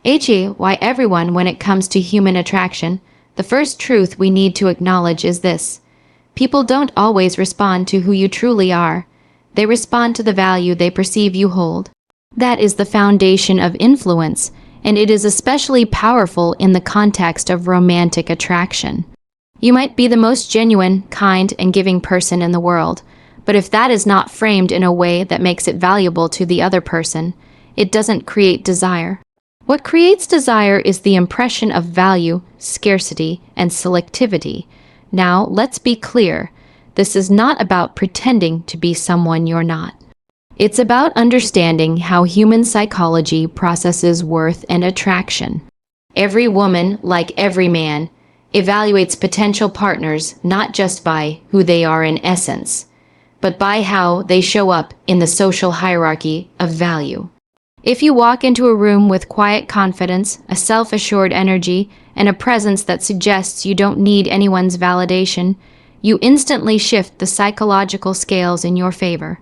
Why everyone when it comes to human attraction, the first truth we need to acknowledge is this. People don't always respond to who you truly are. They respond to the value they perceive you hold. That is the foundation of influence, and it is especially powerful in the context of romantic attraction. You might be the most genuine, kind, and giving person in the world, but if that is not framed in a way that makes it valuable to the other person, it doesn't create desire. What creates desire is the impression of value, scarcity, and selectivity. Now, let's be clear. This is not about pretending to be someone you're not. It's about understanding how human psychology processes worth and attraction. Every woman, like every man, evaluates potential partners not just by who they are in essence, but by how they show up in the social hierarchy of value. If you walk into a room with quiet confidence, a self-assured energy, and a presence that suggests you don't need anyone's validation, you instantly shift the psychological scales in your favor.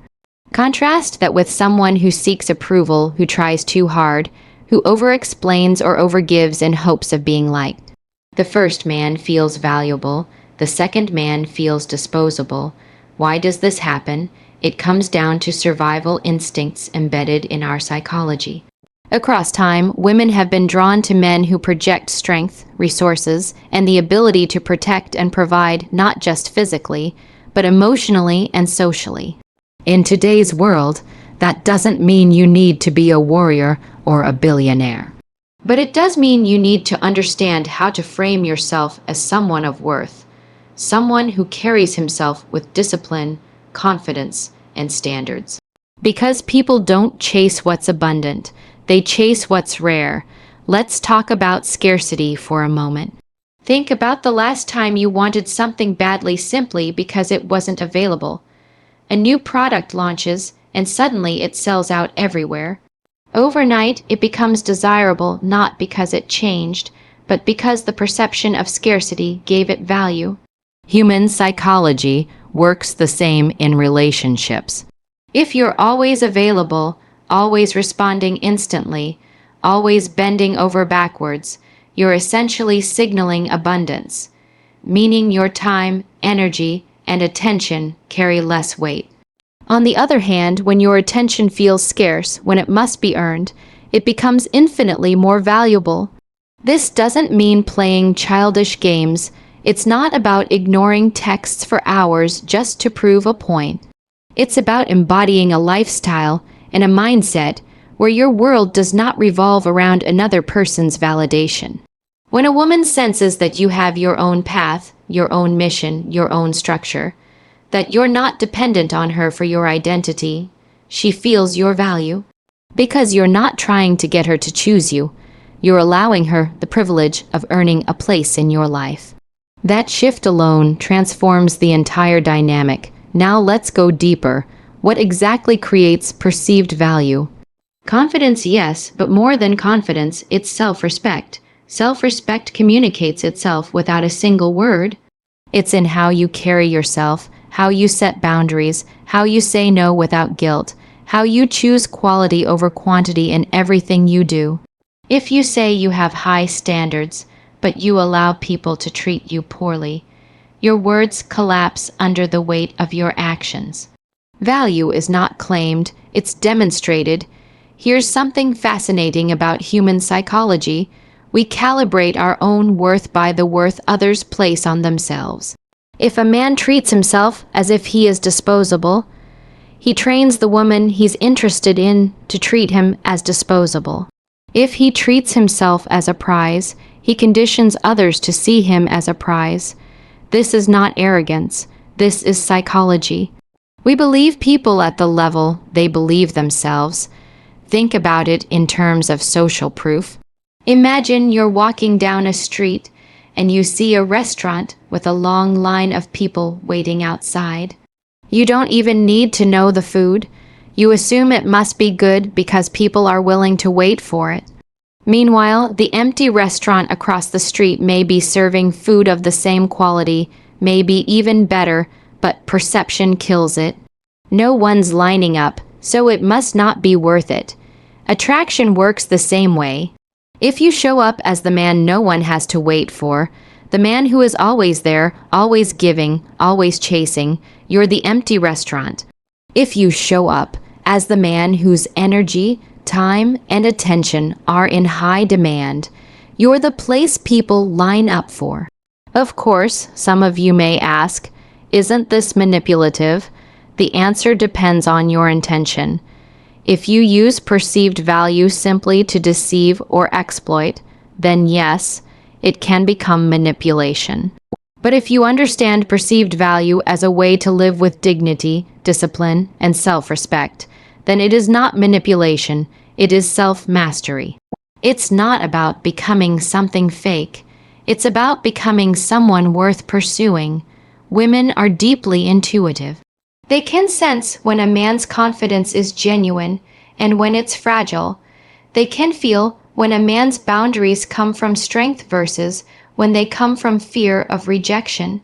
Contrast that with someone who seeks approval, who tries too hard, who over-explains or over-gives in hopes of being liked. The first man feels valuable, the second man feels disposable. Why does this happen? It comes down to survival instincts embedded in our psychology. Across time, women have been drawn to men who project strength, resources, and the ability to protect and provide not just physically, but emotionally and socially. In today's world, that doesn't mean you need to be a warrior or a billionaire. But it does mean you need to understand how to frame yourself as someone of worth, someone who carries himself with discipline, confidence, and standards. Because people don't chase what's abundant, they chase what's rare. Let's talk about scarcity for a moment. Think about the last time you wanted something badly simply because it wasn't available. A new product launches, and suddenly it sells out everywhere. Overnight, it becomes desirable not because it changed, but because the perception of scarcity gave it value. Human psychology works the same in relationships. If you're always available, always responding instantly, always bending over backwards, you're essentially signaling abundance, meaning your time, energy, and attention carry less weight. On the other hand, when your attention feels scarce, when it must be earned, it becomes infinitely more valuable. This doesn't mean playing childish games. It's not about ignoring texts for hours just to prove a point. It's about embodying a lifestyle and a mindset where your world does not revolve around another person's validation. When a woman senses that you have your own path, your own mission, your own structure, that you're not dependent on her for your identity, she feels your value. Because you're not trying to get her to choose you, you're allowing her the privilege of earning a place in your life. That shift alone transforms the entire dynamic. Now let's go deeper. What exactly creates perceived value? Confidence, yes, but more than confidence, it's self-respect. Self-respect communicates itself without a single word. It's in how you carry yourself, how you set boundaries, how you say no without guilt, how you choose quality over quantity in everything you do. If you say you have high standards, but you allow people to treat you poorly, your words collapse under the weight of your actions. Value is not claimed, it's demonstrated. Here's something fascinating about human psychology. We calibrate our own worth by the worth others place on themselves. If a man treats himself as if he is disposable, he trains the woman he's interested in to treat him as disposable. If he treats himself as a prize, he conditions others to see him as a prize. This is not arrogance. This is psychology. We believe people at the level they believe themselves. Think about it in terms of social proof. Imagine you're walking down a street and you see a restaurant with a long line of people waiting outside. You don't even need to know the food. You assume it must be good because people are willing to wait for it. Meanwhile, the empty restaurant across the street may be serving food of the same quality, maybe even better, but perception kills it. No one's lining up, so it must not be worth it. Attraction works the same way. If you show up as the man no one has to wait for, the man who is always there, always giving, always chasing, you're the empty restaurant. If you show up as the man whose energy, time, and attention are in high demand, you're the place people line up for. Of course, some of you may ask, isn't this manipulative? The answer depends on your intention. If you use perceived value simply to deceive or exploit, then yes, it can become manipulation. But if you understand perceived value as a way to live with dignity, discipline, and self-respect, then it is not manipulation, it is self-mastery. It's not about becoming something fake. It's about becoming someone worth pursuing. Women are deeply intuitive. They can sense when a man's confidence is genuine and when it's fragile. They can feel when a man's boundaries come from strength versus when they come from fear of rejection.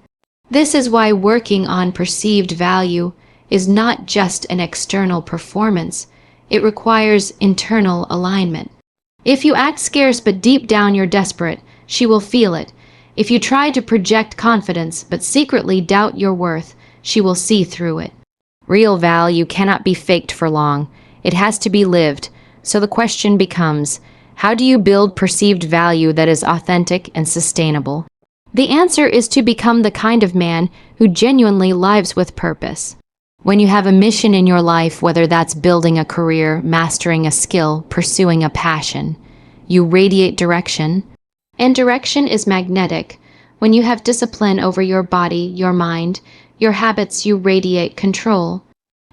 This is why working on perceived value is not just an external performance. It requires internal alignment. If you act scarce but deep down you're desperate, she will feel it. If you try to project confidence but secretly doubt your worth, she will see through it. Real value cannot be faked for long. It has to be lived. So the question becomes, how do you build perceived value that is authentic and sustainable? The answer is to become the kind of man who genuinely lives with purpose. When you have a mission in your life, whether that's building a career, mastering a skill, pursuing a passion, you radiate direction. And direction is magnetic. When you have discipline over your body, your mind, your habits, you radiate control.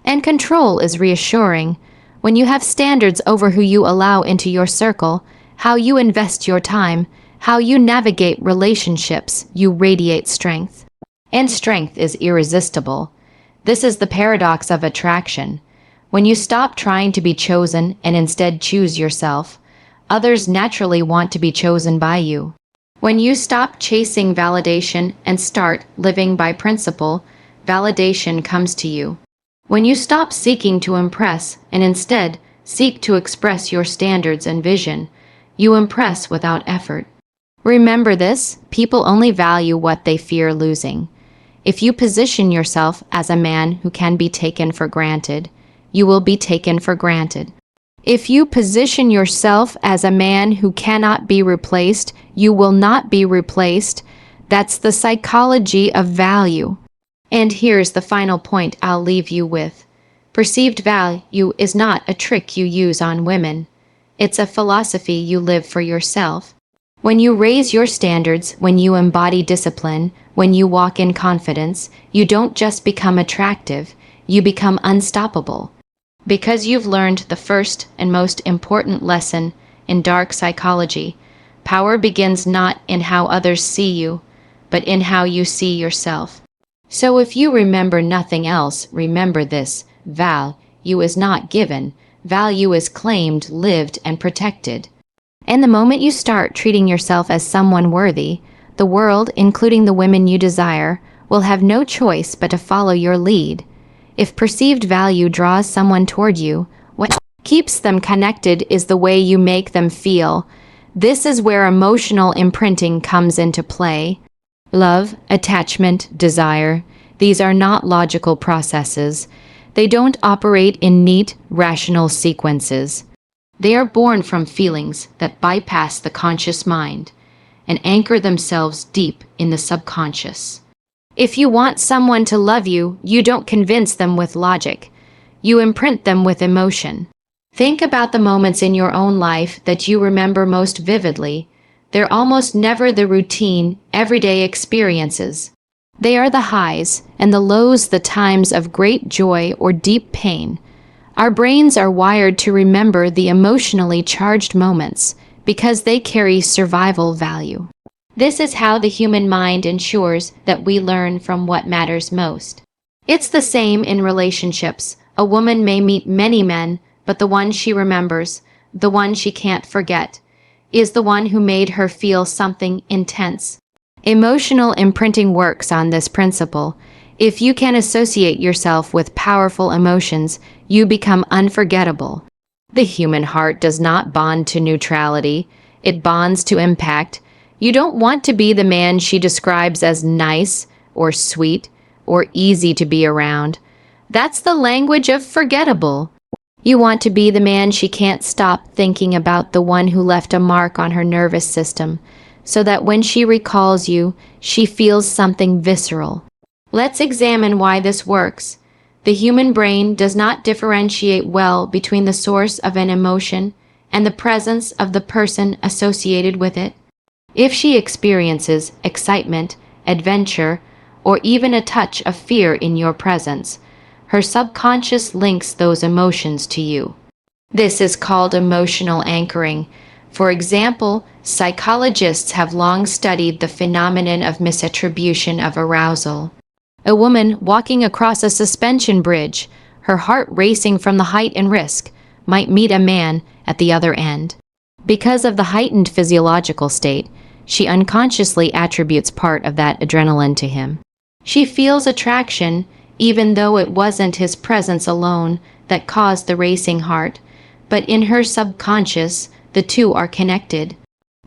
And control is reassuring. When you have standards over who you allow into your circle, how you invest your time, how you navigate relationships, you radiate strength. And strength is irresistible. This is the paradox of attraction. When you stop trying to be chosen and instead choose yourself, others naturally want to be chosen by you. When you stop chasing validation and start living by principle, validation comes to you. When you stop seeking to impress and instead seek to express your standards and vision, you impress without effort. Remember this, people only value what they fear losing. If you position yourself as a man who can be taken for granted, you will be taken for granted. If you position yourself as a man who cannot be replaced, you will not be replaced. That's the psychology of value. And here's the final point I'll leave you with. Perceived value is not a trick you use on women. It's a philosophy you live for yourself. When you raise your standards, when you embody discipline, when you walk in confidence, you don't just become attractive, you become unstoppable. Because you've learned the first and most important lesson in dark psychology, power begins not in how others see you, but in how you see yourself. So if you remember nothing else, remember this: value is not given, value is claimed, lived, and protected. And the moment you start treating yourself as someone worthy, the world, including the women you desire, will have no choice but to follow your lead. If perceived value draws someone toward you, what keeps them connected is the way you make them feel. This is where emotional imprinting comes into play. Love, attachment, desire, these are not logical processes. They don't operate in neat, rational sequences. They are born from feelings that bypass the conscious mind and anchor themselves deep in the subconscious. If you want someone to love you, you don't convince them with logic. You imprint them with emotion. Think about the moments in your own life that you remember most vividly. They're almost never the routine, everyday experiences. They are the highs and the lows, the times of great joy or deep pain. Our brains are wired to remember the emotionally charged moments because they carry survival value. This is how the human mind ensures that we learn from what matters most. It's the same in relationships. A woman may meet many men, but the one she remembers, the one she can't forget, is the one who made her feel something intense. Emotional imprinting works on this principle. If you can associate yourself with powerful emotions, you become unforgettable. The human heart does not bond to neutrality. It bonds to impact. You don't want to be the man she describes as nice or sweet or easy to be around. That's the language of forgettable. You want to be the man she can't stop thinking about, the one who left a mark on her nervous system, so that when she recalls you, she feels something visceral. Let's examine why this works. The human brain does not differentiate well between the source of an emotion and the presence of the person associated with it. If she experiences excitement, adventure, or even a touch of fear in your presence, her subconscious links those emotions to you. This is called emotional anchoring. For example, psychologists have long studied the phenomenon of misattribution of arousal. A woman walking across a suspension bridge, her heart racing from the height and risk, might meet a man at the other end. Because of the heightened physiological state, she unconsciously attributes part of that adrenaline to him. She feels attraction, even though it wasn't his presence alone that caused the racing heart, but in her subconscious, the two are connected.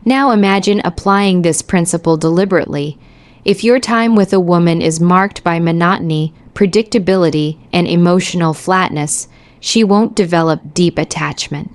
Now imagine applying this principle deliberately. If your time with a woman is marked by monotony, predictability, and emotional flatness, she won't develop deep attachment.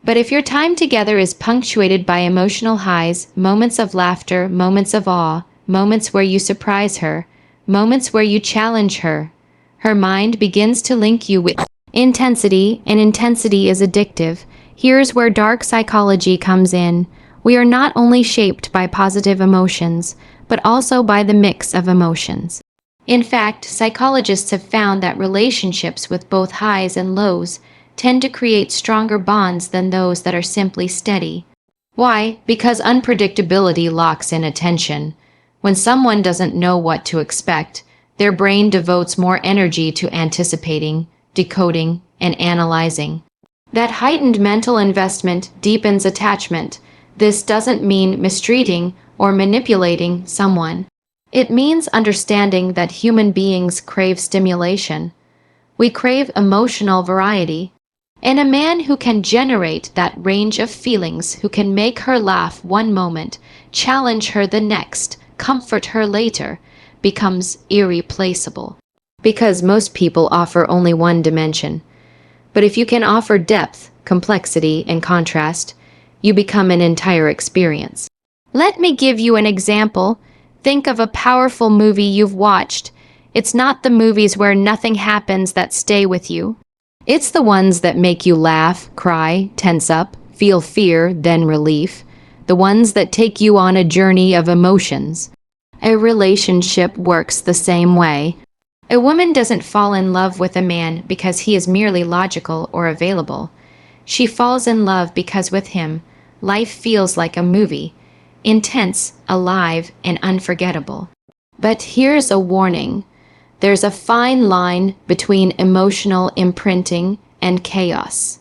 But if your time together is punctuated by emotional highs, moments of laughter, moments of awe, moments where you surprise her, moments where you challenge her, her mind begins to link you with intensity, and intensity is addictive. Here's where dark psychology comes in. We are not only shaped by positive emotions, but also by the mix of emotions. In fact, psychologists have found that relationships with both highs and lows tend to create stronger bonds than those that are simply steady. Why? Because unpredictability locks in attention. When someone doesn't know what to expect, their brain devotes more energy to anticipating, decoding, and analyzing. That heightened mental investment deepens attachment. This doesn't mean mistreating or manipulating someone. It means understanding that human beings crave stimulation. We crave emotional variety. And a man who can generate that range of feelings, who can make her laugh one moment, challenge her the next, comfort her later, becomes irreplaceable. Because most people offer only one dimension. But if you can offer depth, complexity, and contrast, you become an entire experience. Let me give you an example. Think of a powerful movie you've watched. It's not the movies where nothing happens that stay with you. It's the ones that make you laugh, cry, tense up, feel fear, then relief. The ones that take you on a journey of emotions. A relationship works the same way. A woman doesn't fall in love with a man because he is merely logical or available. She falls in love because with him, life feels like a movie, intense, alive, and unforgettable. But here's a warning. There's a fine line between emotional imprinting and chaos.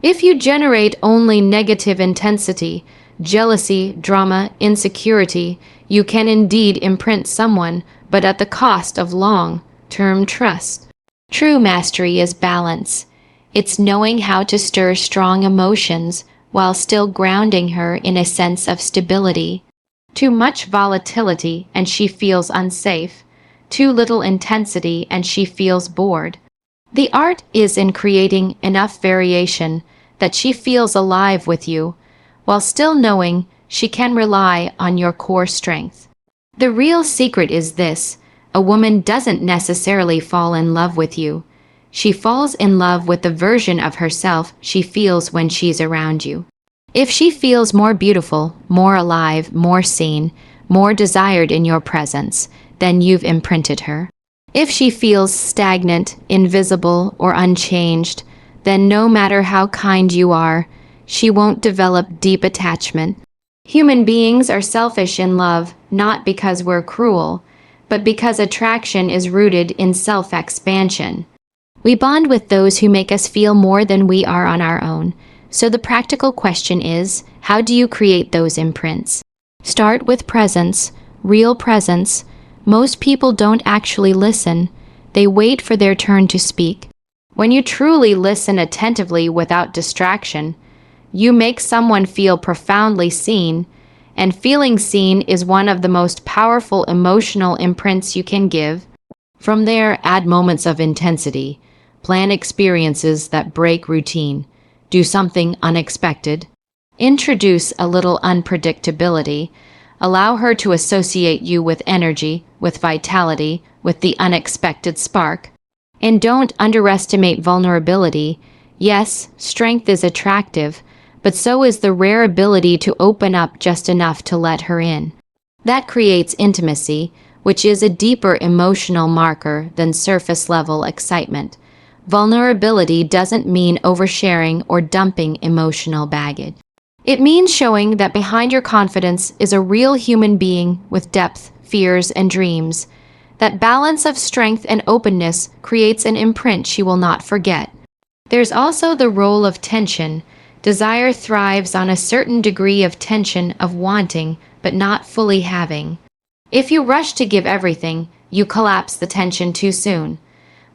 If you generate only negative intensity, jealousy, drama, insecurity, you can indeed imprint someone, but at the cost of long-term trust. True mastery is balance. It's knowing how to stir strong emotions while still grounding her in a sense of stability. Too much volatility and she feels unsafe. Too little intensity and she feels bored. The art is in creating enough variation that she feels alive with you, while still knowing she can rely on your core strength. The real secret is this: a woman doesn't necessarily fall in love with you. She falls in love with the version of herself she feels when she's around you. If she feels more beautiful, more alive, more seen, more desired in your presence, then you've imprinted her. If she feels stagnant, invisible, or unchanged, then no matter how kind you are, she won't develop deep attachment. Human beings are selfish in love, not because we're cruel, but because attraction is rooted in self-expansion. We bond with those who make us feel more than we are on our own. So the practical question is, how do you create those imprints? Start with presence, real presence. Most people don't actually listen. They wait for their turn to speak. When you truly listen attentively without distraction, You make someone feel profoundly seen, and feeling seen is one of the most powerful emotional imprints you can give. From there, add moments of intensity. Plan experiences that break routine. Do something unexpected. Introduce a little unpredictability. Allow her to associate you with energy, with vitality, with the unexpected spark. And don't underestimate vulnerability. Yes, strength is attractive, but so is the rare ability to open up just enough to let her in. That creates intimacy, which is a deeper emotional marker than surface-level excitement. Vulnerability doesn't mean oversharing or dumping emotional baggage. It means showing that behind your confidence is a real human being with depth, fears, and dreams. That balance of strength and openness creates an imprint she will not forget. There's also the role of tension. Desire thrives on a certain degree of tension of wanting, but not fully having. If you rush to give everything, you collapse the tension too soon.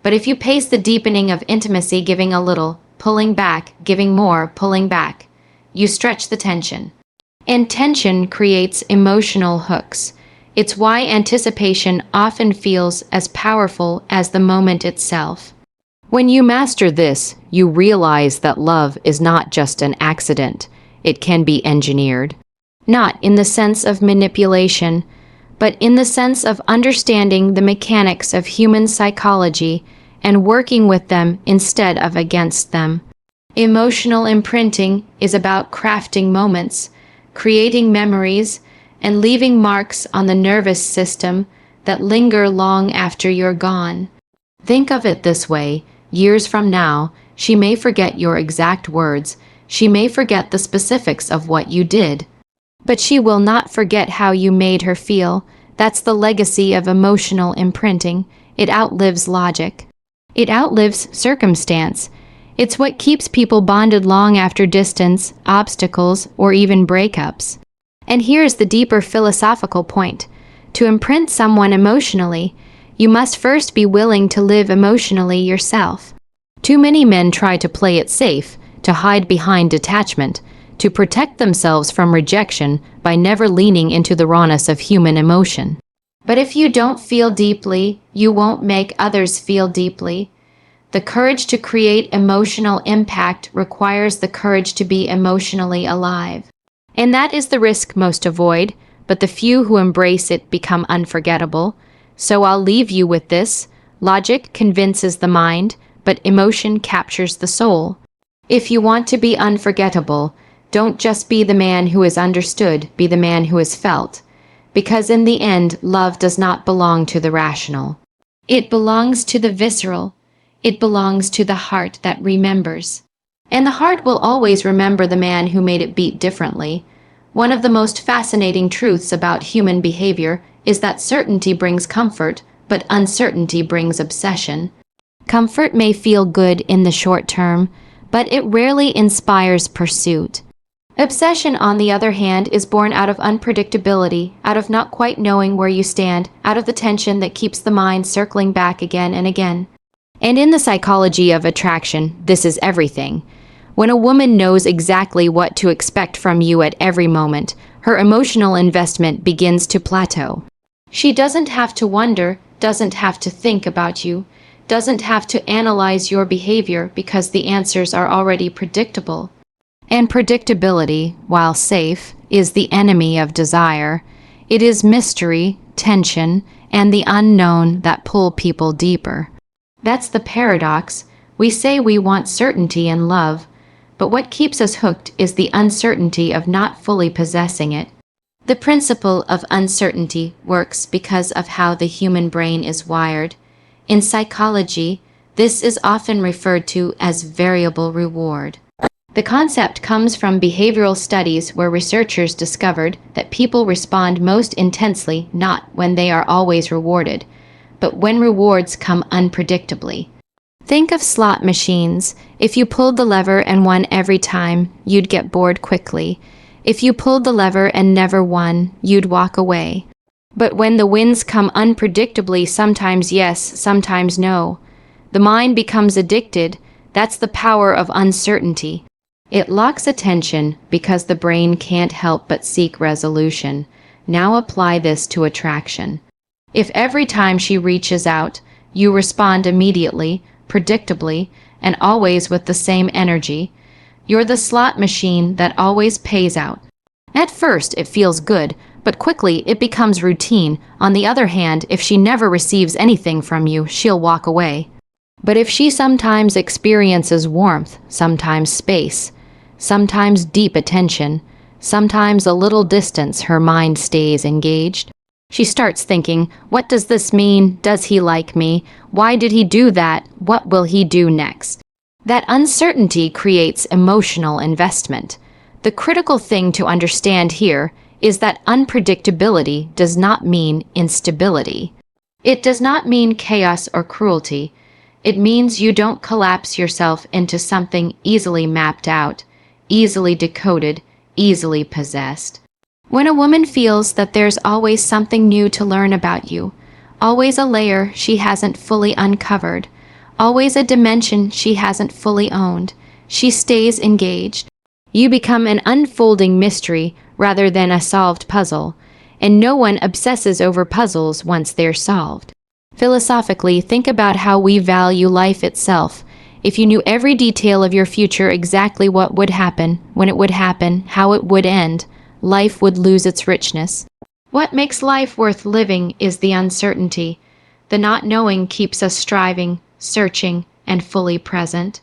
But if you pace the deepening of intimacy, giving a little, pulling back, giving more, pulling back, you stretch the tension. And tension creates emotional hooks. It's why anticipation often feels as powerful as the moment itself. When you master this, you realize that love is not just an accident. It can be engineered. Not in the sense of manipulation, but in the sense of understanding the mechanics of human psychology and working with them instead of against them. Emotional imprinting is about crafting moments, creating memories, and leaving marks on the nervous system that linger long after you're gone. Think of it this way. Years from now, she may forget your exact words, she may forget the specifics of what you did. But she will not forget how you made her feel. That's the legacy of emotional imprinting. It outlives logic. It outlives circumstance. It's what keeps people bonded long after distance, obstacles, or even breakups. And here's the deeper philosophical point. To imprint someone emotionally, you must first be willing to live emotionally yourself. Too many men try to play it safe, to hide behind detachment, to protect themselves from rejection by never leaning into the rawness of human emotion. But if you don't feel deeply, you won't make others feel deeply. The courage to create emotional impact requires the courage to be emotionally alive. And that is the risk most avoid, but the few who embrace it become unforgettable. So I'll leave you with this. Logic convinces the mind, but emotion captures the soul. If you want to be unforgettable, don't just be the man who is understood, be the man who is felt. Because in the end, love does not belong to the rational. It belongs to the visceral. It belongs to the heart that remembers. And the heart will always remember the man who made it beat differently. One of the most fascinating truths about human behavior is that certainty brings comfort, but uncertainty brings obsession. Comfort may feel good in the short term, but it rarely inspires pursuit. Obsession, on the other hand, is born out of unpredictability, out of not quite knowing where you stand, out of the tension that keeps the mind circling back again and again. And in the psychology of attraction, this is everything. When a woman knows exactly what to expect from you at every moment, her emotional investment begins to plateau. She doesn't have to wonder, doesn't have to think about you, doesn't have to analyze your behavior because the answers are already predictable. And predictability, while safe, is the enemy of desire. It is mystery, tension, and the unknown that pull people deeper. That's the paradox. We say we want certainty in love, but what keeps us hooked is the uncertainty of not fully possessing it. The principle of uncertainty works because of how the human brain is wired. In psychology, this is often referred to as variable reward. The concept comes from behavioral studies where researchers discovered that people respond most intensely not when they are always rewarded, but when rewards come unpredictably. Think of slot machines. If you pulled the lever and won every time, you'd get bored quickly. If you pulled the lever and never won, you'd walk away. But when the wins come unpredictably, sometimes yes, sometimes no, the mind becomes addicted. That's the power of uncertainty. It locks attention because the brain can't help but seek resolution. Now apply this to attraction. If every time she reaches out, you respond immediately, predictably, and always with the same energy, you're the slot machine that always pays out. At first, it feels good, but quickly it becomes routine. On the other hand, if she never receives anything from you, she'll walk away. But if she sometimes experiences warmth, sometimes space, sometimes deep attention, sometimes a little distance, her mind stays engaged. She starts thinking, what does this mean? Does he like me? Why did he do that? What will he do next? That uncertainty creates emotional investment. The critical thing to understand here is that unpredictability does not mean instability. It does not mean chaos or cruelty. It means you don't collapse yourself into something easily mapped out, easily decoded, easily possessed. When a woman feels that there's always something new to learn about you, always a layer she hasn't fully uncovered, always a dimension she hasn't fully owned, she stays engaged. You become an unfolding mystery rather than a solved puzzle, and no one obsesses over puzzles once they're solved. Philosophically, think about how we value life itself. If you knew every detail of your future, exactly what would happen, when it would happen, how it would end, life would lose its richness. What makes life worth living is the uncertainty. The not knowing keeps us striving, searching, and fully present.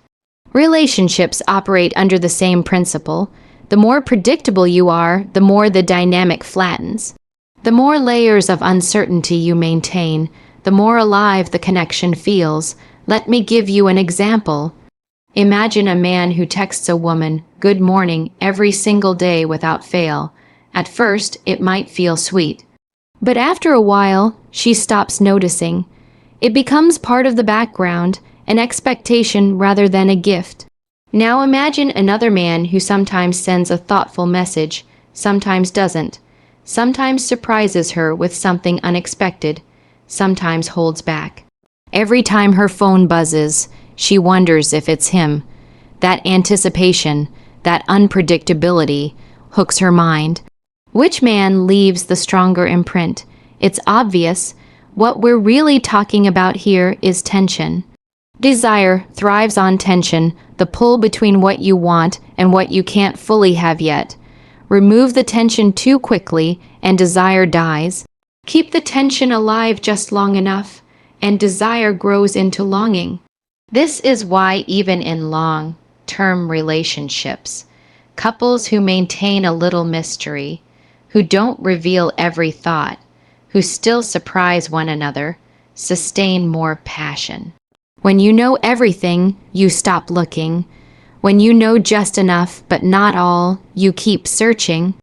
Relationships operate under the same principle. The more predictable you are, the more the dynamic flattens. The more layers of uncertainty you maintain, the more alive the connection feels. Let me give you an example. Imagine a man who texts a woman, "Good morning," every single day without fail. At first, it might feel sweet. But after a while, she stops noticing. It becomes part of the background, an expectation rather than a gift. Now imagine another man who sometimes sends a thoughtful message, sometimes doesn't, sometimes surprises her with something unexpected, sometimes holds back. Every time her phone buzzes, she wonders if it's him. That anticipation, that unpredictability, hooks her mind. Which man leaves the stronger imprint? It's obvious. What we're really talking about here is tension. Desire thrives on tension, the pull between what you want and what you can't fully have yet. Remove the tension too quickly, and desire dies. Keep the tension alive just long enough, and desire grows into longing. This is why even in long-term relationships, couples who maintain a little mystery, who don't reveal every thought, who still surprise one another, sustain more passion. When you know everything, you stop looking. When you know just enough, but not all, you keep searching.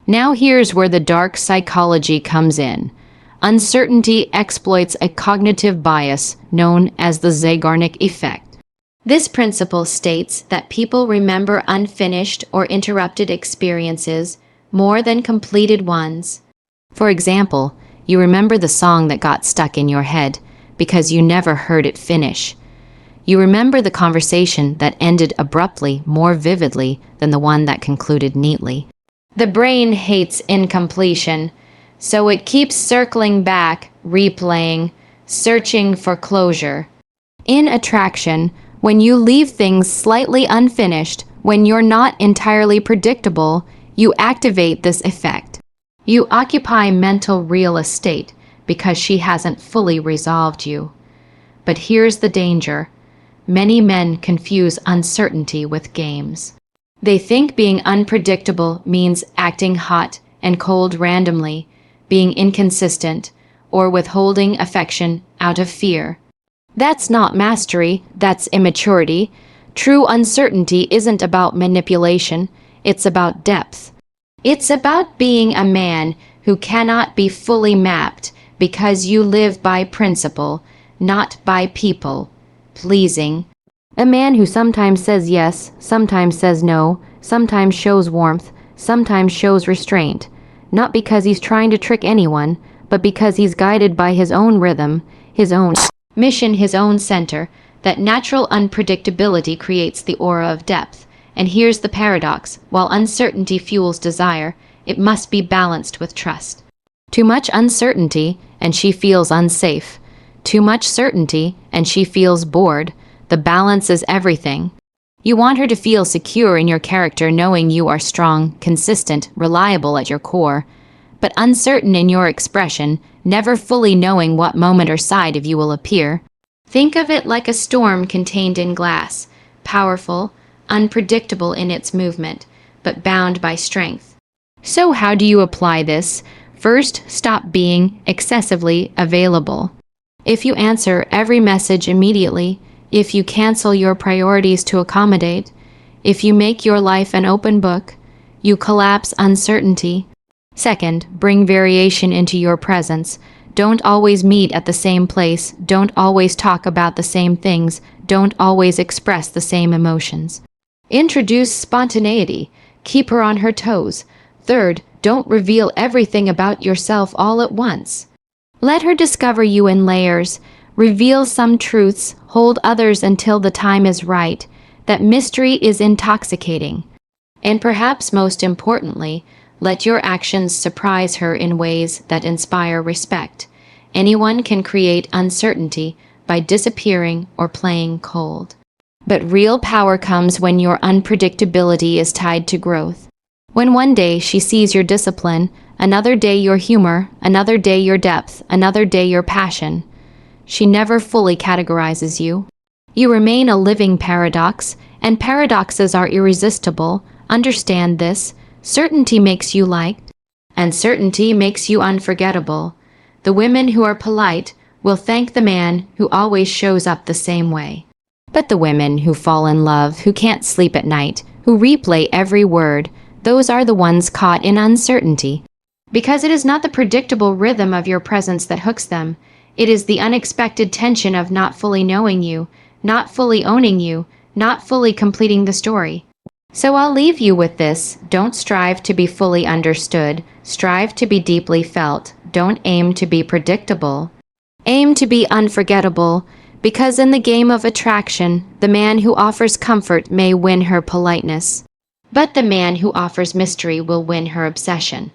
Now here's where the dark psychology comes in. Uncertainty exploits a cognitive bias known as the Zeigarnik effect. This principle states that people remember unfinished or interrupted experiences more than completed ones. For example, you remember the song that got stuck in your head because you never heard it finish. You remember the conversation that ended abruptly more vividly than the one that concluded neatly. The brain hates incompletion, so it keeps circling back, replaying, searching for closure. In attraction, when you leave things slightly unfinished, when you're not entirely predictable, you activate this effect. You occupy mental real estate because she hasn't fully resolved you. But here's the danger. Many men confuse uncertainty with games. They think being unpredictable means acting hot and cold randomly, being inconsistent, or withholding affection out of fear. That's not mastery, that's immaturity. True uncertainty isn't about manipulation, it's about depth. It's about being a man who cannot be fully mapped because you live by principle, not by people, pleasing. A man who sometimes says yes, sometimes says no, sometimes shows warmth, sometimes shows restraint, not because he's trying to trick anyone, but because he's guided by his own rhythm, his own mission, his own center. That natural unpredictability creates the aura of depth, And here's the paradox: while uncertainty fuels desire, it must be balanced with trust. Too much uncertainty, and she feels unsafe. Too much certainty, and she feels bored. The balance is everything. You want her to feel secure in your character, knowing you are strong, consistent, reliable at your core, but uncertain in your expression, never fully knowing what moment or side of you will appear. Think of it like a storm contained in glass, powerful, unpredictable in its movement, but bound by strength. So how do you apply this? First, stop being excessively available. If you answer every message immediately, if you cancel your priorities to accommodate, if you make your life an open book, you collapse uncertainty. Second, bring variation into your presence. Don't always meet at the same place. Don't always talk about the same things. Don't always express the same emotions. Introduce spontaneity. Keep her on her toes. Third, don't reveal everything about yourself all at once. Let her discover you in layers. Reveal some truths, hold others until the time is right. That mystery is intoxicating. And perhaps most importantly, let your actions surprise her in ways that inspire respect. Anyone can create uncertainty by disappearing or playing cold. But real power comes when your unpredictability is tied to growth. When one day she sees your discipline, another day your humor, another day your depth, another day your passion. She never fully categorizes you. You remain a living paradox, and paradoxes are irresistible. Understand this. Certainty makes you liked, and certainty makes you unforgettable. The women who are polite will thank the man who always shows up the same way. But the women who fall in love, who can't sleep at night, who replay every word, those are the ones caught in uncertainty. Because it is not the predictable rhythm of your presence that hooks them. It is the unexpected tension of not fully knowing you, not fully owning you, not fully completing the story. So I'll leave you with this. Don't strive to be fully understood. Strive to be deeply felt. Don't aim to be predictable. Aim to be unforgettable, because in the game of attraction, the man who offers comfort may win her politeness, but the man who offers mystery will win her obsession.